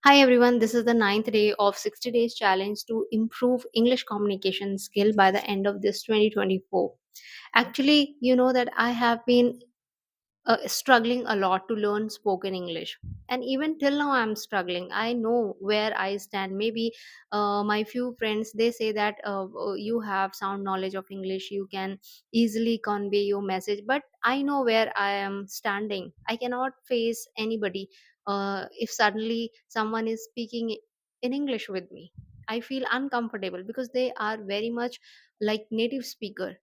Hi everyone, this is the ninth day of 60 days challenge to improve English communication skill by the end of this 2024. Actually, you know that I have been struggling a lot to learn spoken English, and even till now I'm struggling. I know where I stand. Maybe my few friends they say that you have sound knowledge of English, you can easily convey your message, but I know where I am standing. I cannot face anybody if suddenly someone is speaking in English with me. I feel uncomfortable because they are very much like native speaker,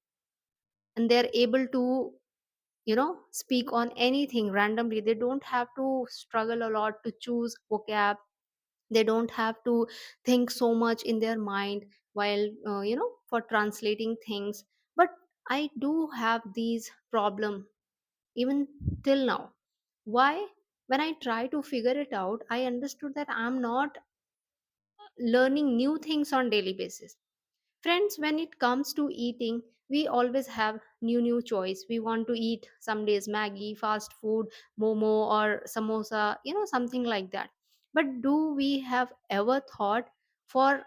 and they're able to speak on anything randomly. They don't have to struggle a lot to choose vocab. They don't have to think so much in their mind while for translating things. But I do have these problem even till now. Why? When I try to figure it out, I understood that I'm not learning new things on daily basis. Friends, when it comes to eating, we always have new choice. We want to eat some days Maggie, fast food, momo or samosa, something like that. But do we have ever thought for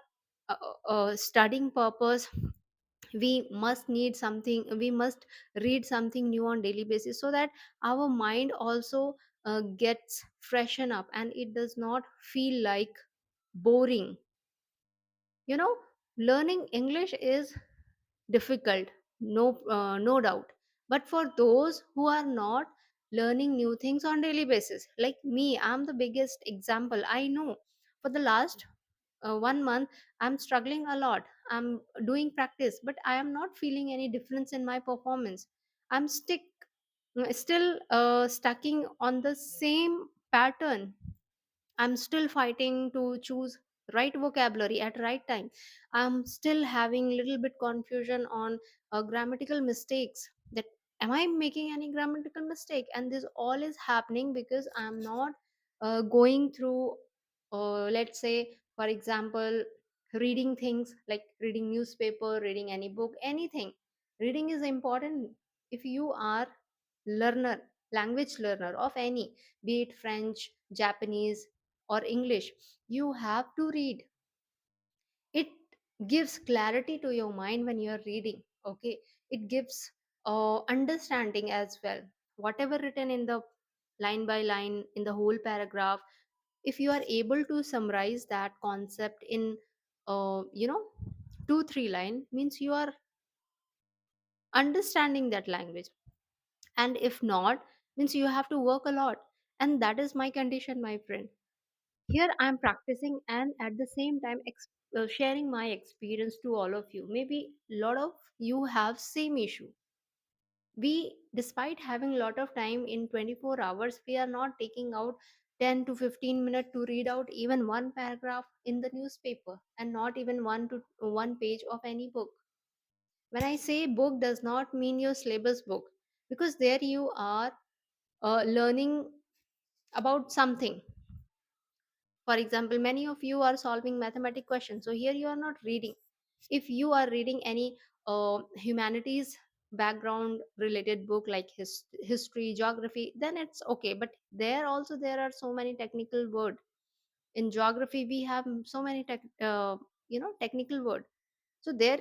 studying purpose we must need something, we must read something new on daily basis so that our mind also gets freshen up and it does not feel like boring. you know Learning English is difficult, no doubt. But for those who are not learning new things on daily basis, like me, I'm the biggest example. I know for the last 1 month I'm struggling a lot. I'm doing practice, but I am not feeling any difference in my performance. I'm still stucking on the same pattern. I'm still fighting to choose right vocabulary at right time. I'm still having little bit confusion on grammatical mistakes. That am I making any grammatical mistake? And this all is happening because I'm not going through, let's say, for example, reading things like reading newspaper, reading any book, anything. Reading is important if you are learner, language learner of any, be it French, Japanese or English. You have to read. It gives clarity to your mind when you are reading. Okay, it gives understanding as well. Whatever written in the line by line in the whole paragraph, if you are able to summarize that concept in uh, you know 2 3 line, means you are understanding that language. And if not, means you have to work a lot. And that is my condition, my friend. Here I'm practicing and at the same time sharing my experience to all of you. Maybe a lot of you have same issue. We, despite having a lot of time in 24 hours, we are not taking out 10 to 15 minutes to read out even one paragraph in the newspaper, and not even one page of any book. When I say book, does not mean your syllabus book, because there you are learning about something. For example, many of you are solving mathematic questions, so here you are not reading. If you are reading any humanities background related book like history, geography, then it's okay. But there also there are so many technical word. In geography we have so many technical word. So there,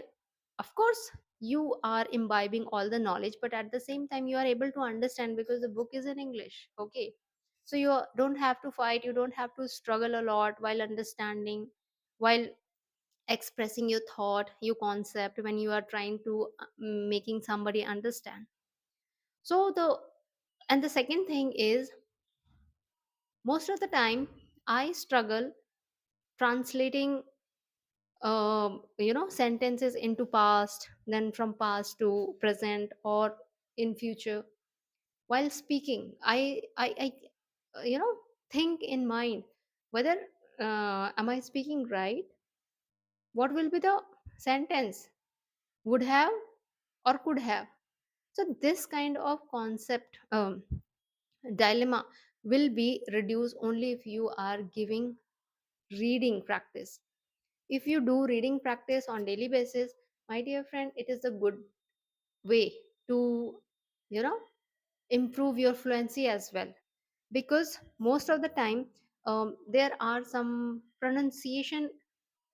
of course, you are imbibing all the knowledge, but at the same time you are able to understand because the book is in English. Okay, so you don't have to fight, you don't have to struggle a lot while understanding, while expressing your thought, your concept, when you are trying to making somebody understand. So the and the second thing is, most of the time I struggle translating sentences into past, then from past to present or in future. While speaking, I think in mind whether am I speaking right, what will be the sentence, would have or could have. So this kind of concept dilemma will be reduced only if you are giving reading practice. If you do reading practice on daily basis, my dear friend, it is a good way to you know improve your fluency as well. Because most of the time there are some pronunciation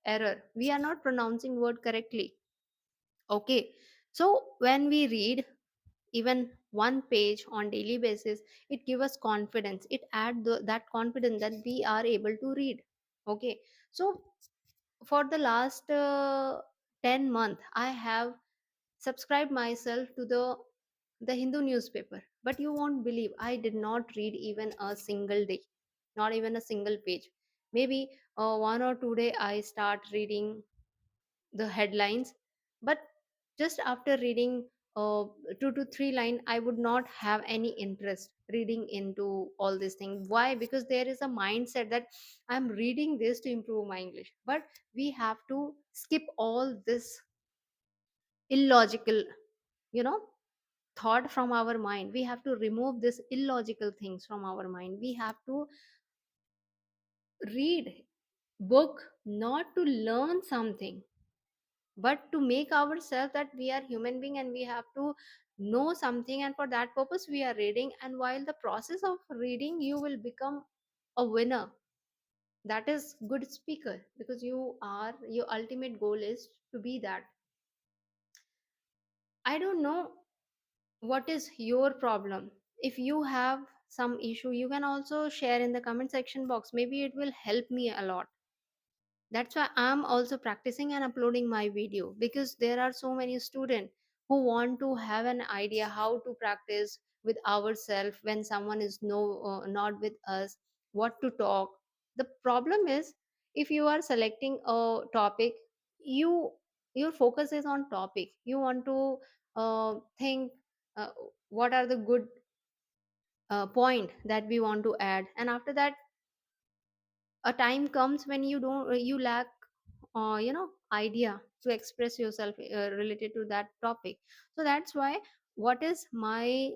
error. We are not pronouncing word correctly. Okay, so when we read even one page on daily basis, it give us confidence. It add that confidence that we are able to read. Okay, so for the last 10 month I have subscribed myself to the Hindu newspaper, but you won't believe I did not read even a single day, not even a single page. Maybe 1 or 2 day I start reading the headlines, but just after reading 2 to 3 line, I would not have any interest reading into all these things. Why? Because there is a mindset that I'm reading this to improve my English, but we have to skip all this illogical, you know, thought from our mind. We have to remove this illogical things from our mind. We have to read book not to learn something, but to make ourselves that we are human being and we have to know something, and for that purpose we are reading. And while the process of reading, you will become a winner, that is good speaker, because your ultimate goal is to be that. I don't know what is your problem. If you have some issue, you can also share in the comment section box. Maybe it will help me a lot. That's why I'm also practicing and uploading my video, because there are so many students who want to have an idea how to practice with ourselves when someone is not with us, what to talk. The problem is, if you are selecting a topic, you your focus is on topic. You want to think uh, what are the good point that we want to add, and after that a time comes when you lack idea to express yourself related to that topic. So that's why, what is my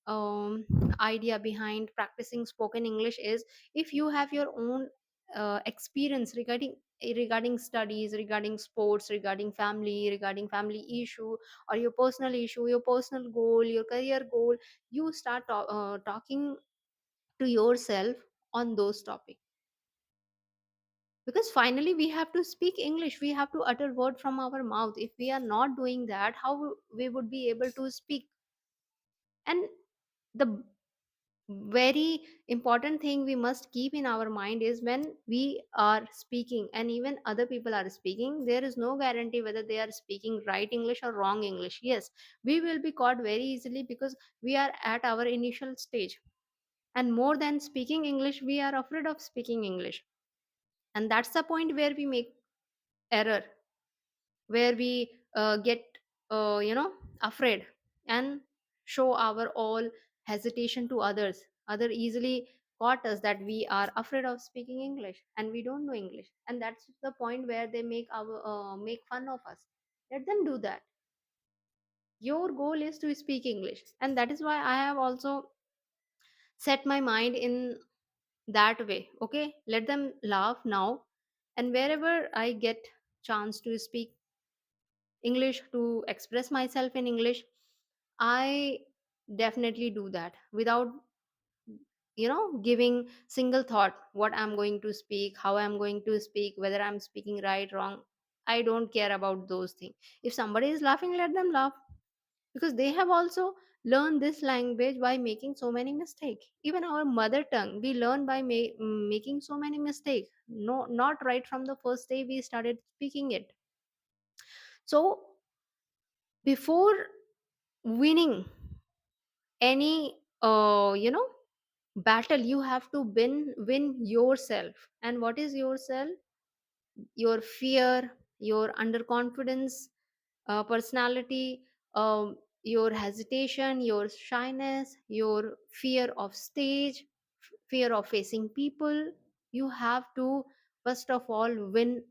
um, idea behind practicing spoken English is, if you have your own experience regarding studies, regarding sports, regarding family issue, or your personal issue, your personal goal, your career goal, you start talking to yourself on those topics. Because finally we have to speak English, we have to utter word from our mouth. If we are not doing that, how we would be able to speak? And the very important thing we must keep in our mind is, when we are speaking and even other people are speaking, there is no guarantee whether they are speaking right English or wrong English. Yes, we will be caught very easily, because we are at our initial stage, and more than speaking English, we are afraid of speaking English. And that's the point where we make error, where we get afraid and show our all hesitation to others. Other easily caught us that we are afraid of speaking English and we don't know English, and that's the point where they make fun of us. Let them do that. Your goal is to speak English, and that is why I have also set my mind in that way. Okay, let them laugh now, and wherever I get chance to speak English, to express myself in English, I definitely do that without giving single thought what I'm going to speak, how I'm going to speak, whether I'm speaking right, wrong. I don't care about those things. If somebody is laughing, let them laugh, because they have also learned this language by making so many mistakes. Even our mother tongue, we learn by making so many mistakes. No, not right from the first day we started speaking it. So before winning any battle, you have to win yourself. And what is yourself? Your fear, your underconfidence, personality, your hesitation, your shyness, your fear of stage, fear of facing people. You have to first of all win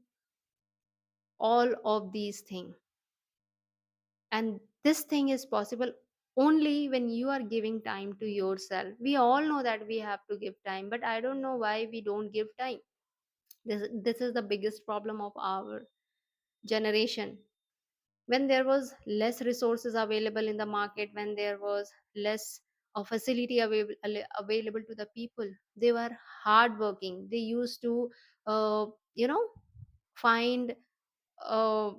all of these things. And this thing is possible only when you are giving time to yourself. We all know that we have to give time, but I don't know why we don't give time. This is the biggest problem of our generation. When there was less resources available in the market, when there was less facility available to the people. They were hardworking. They used to uh, you know find uh,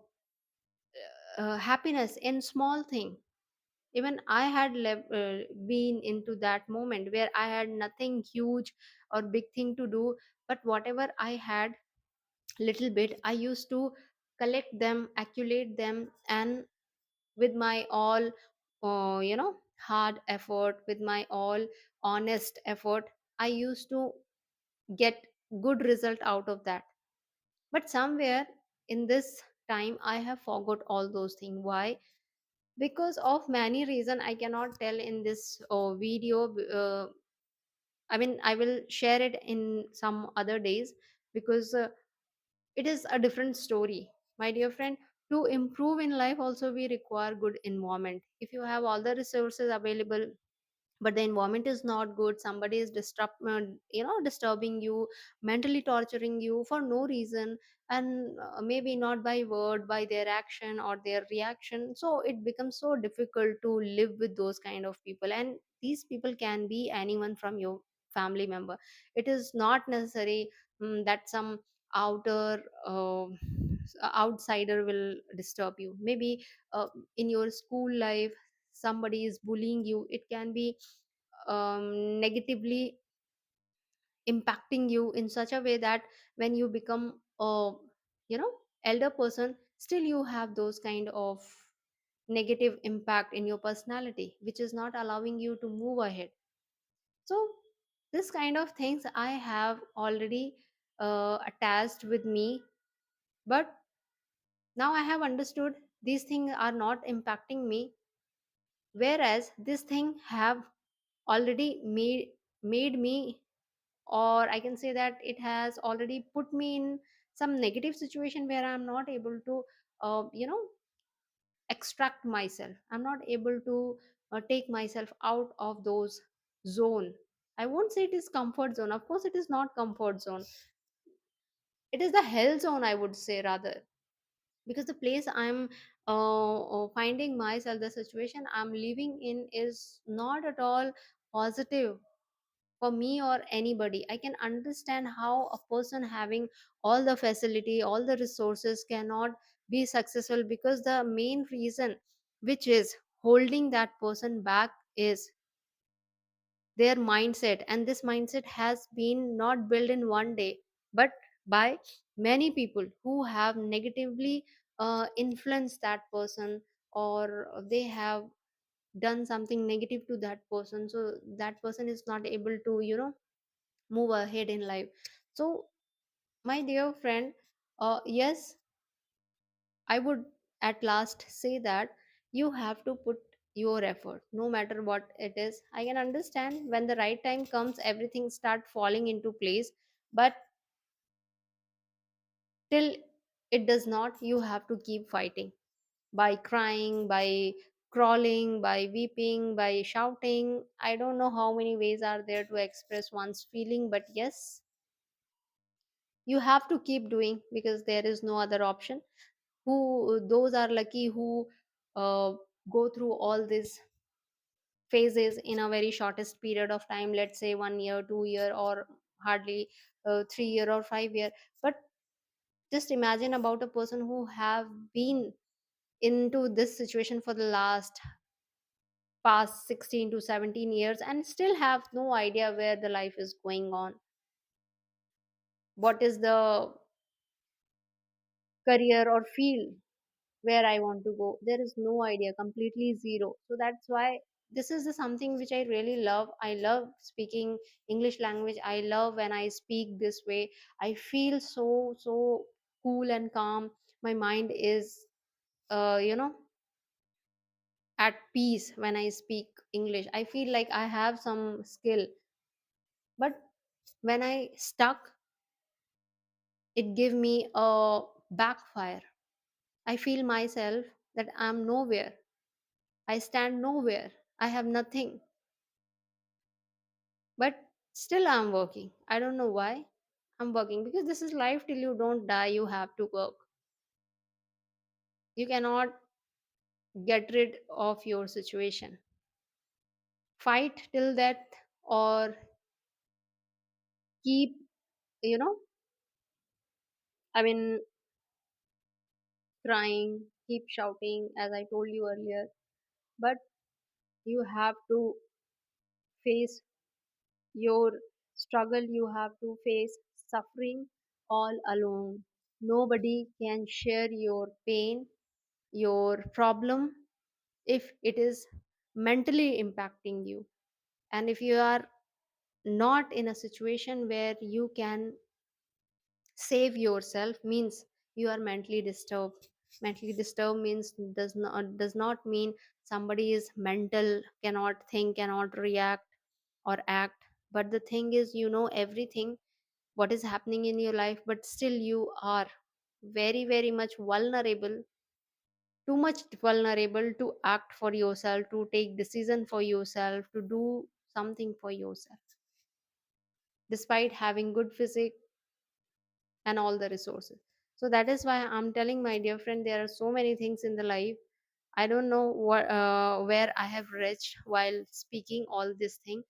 happiness in small thing. Even I had been into that moment where I had nothing huge or big thing to do, but whatever I had, little bit, I used to collect them, accumulate them, and with my all hard effort, with my all honest effort, I used to get good result out of that. But somewhere in this time I have forgot all those things. Why? Because of many reason I cannot tell in this video. I mean, I will share it in some other days, because it is a different story, my dear friend. To improve in life also we require good environment. If you have all the resources available but the environment is not good, somebody is disturbing you, mentally torturing you for no reason, and maybe not by word, by their action or their reaction, so it becomes so difficult to live with those kind of people. And these people can be anyone from your family member. It is not necessary that some outer outsider will disturb you. Maybe in your school life somebody is bullying you. It can be negatively impacting you in such a way that when you become a elder person, still you have those kind of negative impact in your personality, which is not allowing you to move ahead. So this kind of things I have already attached with me, but now I have understood these things are not impacting me, whereas this thing have already made me, or I can say that it has already put me in some negative situation where I'm not able to extract myself. I'm not able to take myself out of those zone. I won't say it is comfort zone. Of course it is not comfort zone. It is the hell zone, I would say, rather. Because the place I'm finding myself, the situation I'm living in is not at all positive for me or anybody. I can understand how a person having all the facility, all the resources cannot be successful, because the main reason which is holding that person back is their mindset. And this mindset has been not built in one day, but by many people who have negatively influenced that person, or they have done something negative to that person, so that person is not able to move ahead in life. So my dear friend, yes, I would at last say that you have to put your effort no matter what it is. I can understand when the right time comes everything start falling into place, but till it does not, you have to keep fighting, by crying, by crawling, by weeping, by shouting. I don't know how many ways are there to express one's feeling, but yes, you have to keep doing, because there is no other option. Who those are lucky who uh, go through all these phases in a very shortest period of time, let's say 1 year, 2 year, or hardly 3 year or 5 year. But just imagine about a person who have been into this situation for the last past 16 to 17 years and still have no idea where the life is going on, what is the career or field where I want to go. There is no idea, completely zero. So that's why this is the something which I really love. I love speaking English language. I love when I speak this way. I feel so cool and calm. My mind is at peace when I speak English. I feel like I have some skill. But when I stuck, it give me a backfire. I feel myself that I'm nowhere. I stand nowhere. I have nothing. But still, I'm working. I don't know why. I'm working because this is life. Till you don't die, you have to work. You cannot get rid of your situation. fight till death, or keep, you know, I mean, crying, keep shouting, as I told you earlier. But you have to face your struggle, you have to face suffering all alone. Nobody can share your pain, your problem, if it is mentally impacting you. And if you are not in a situation where you can save yourself, means you are mentally disturbed. Mentally disturbed means does not mean somebody is mental, cannot think, cannot react or act. But the thing is, you know everything what is happening in your life, but still you are very very much vulnerable, too much vulnerable to act for yourself, to take decision for yourself, to do something for yourself, despite having good physique and all the resources. So that is why I'm telling my dear friend, there are so many things in the life. I don't know where I have reached while speaking all this thing,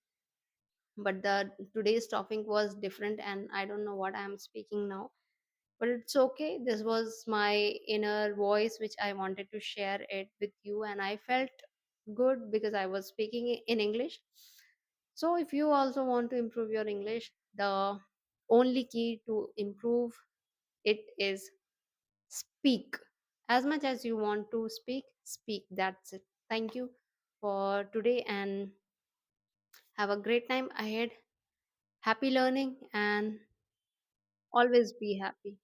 but the today's topic was different, and I don't know what I am speaking now. But it's okay. This was my inner voice which I wanted to share it with you, and I felt good because I was speaking in English. So if you also want to improve your English, the only key to improve it is speak. As much as you want to speak, speak. That's it. Thank you for today, and have a great time ahead. Happy learning, and always be happy.